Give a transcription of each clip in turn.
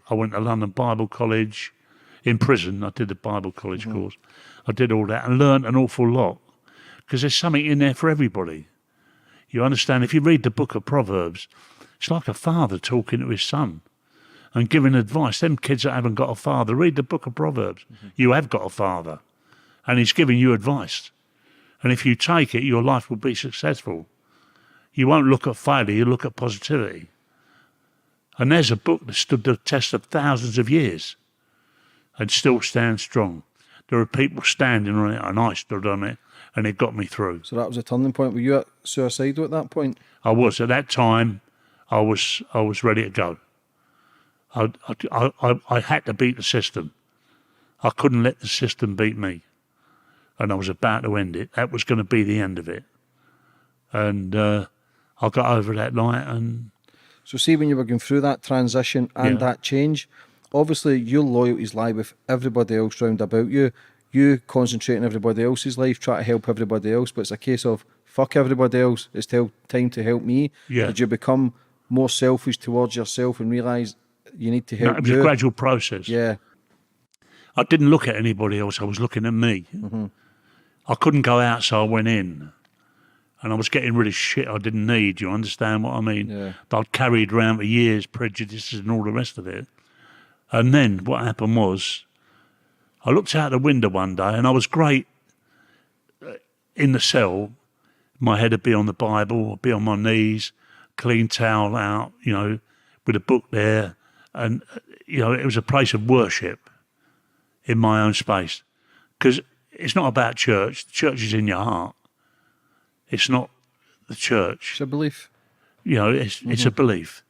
I went to London Bible College. In prison, I did the Bible College course. I did all that and learned an awful lot because there's something in there for everybody. You understand? If you read the book of Proverbs, it's like a father talking to his son and giving advice. Them kids that haven't got a father, read the book of Proverbs. You have got a father and he's giving you advice. And if you take it, your life will be successful. You won't look at failure, you look at positivity. And there's a book that stood the test of thousands of years and still stands strong. There are people standing on it, and I stood on it, and it got me through. So that was a turning point. Were you suicidal at that point? I was. At that time, I was ready to go. I had to beat the system. I couldn't let the system beat me. And I was about to end it. That was going to be the end of it. And I got over that night. And so see, when you were going through that transition and that change, obviously your loyalties lie with everybody else round about you. You concentrate on everybody else's life, try to help everybody else, but it's a case of fuck everybody else, it's time to help me. Yeah. Did you become more selfish towards yourself and realise you need to help no, it was a gradual process. Yeah. I didn't look at anybody else, I was looking at me. I couldn't go out, so I went in. And I was getting rid of shit I didn't need, you understand what I mean? Yeah. But I'd carried around for years, prejudices and all the rest of it. And then what happened was, I looked out the window one day and I was great in the cell. My head would be on the Bible, I'd be on my knees, clean towel out, you know, with a book there. And, you know, it was a place of worship in my own space. Because it's not about church. The church is in your heart. It's not the church. It's a belief. You know, it's a belief.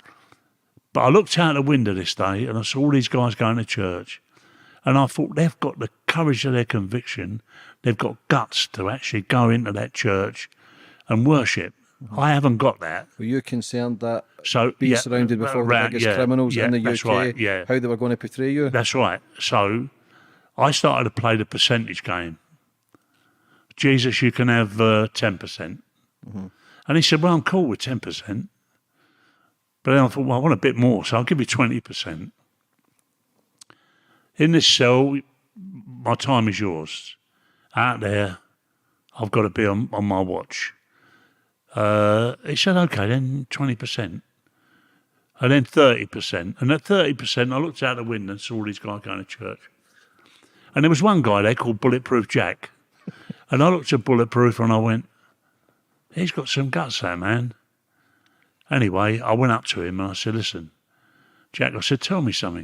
But I looked out the window this day and I saw all these guys going to church. And I thought they've got the courage of their conviction. They've got guts to actually go into that church and worship. I haven't got that. Were you concerned that So being surrounded with all the biggest criminals in the that's UK, right, how they were going to portray you? That's right. So I started to play the percentage game. Jesus, you can have 10%. And he said, well, I'm cool with 10%. But then I thought, well, I want a bit more, so I'll give you 20%. In this cell, my time is yours. Out there, I've got to be on my watch. He said, okay, then 20%. And then 30%. And at 30%, I looked out the window and saw all these guys going to church. And there was one guy there called Bulletproof Jack. And I looked at Bulletproof and I went, he's got some guts, that man. Anyway, I went up to him and I said, listen, Jack, I said, tell me something.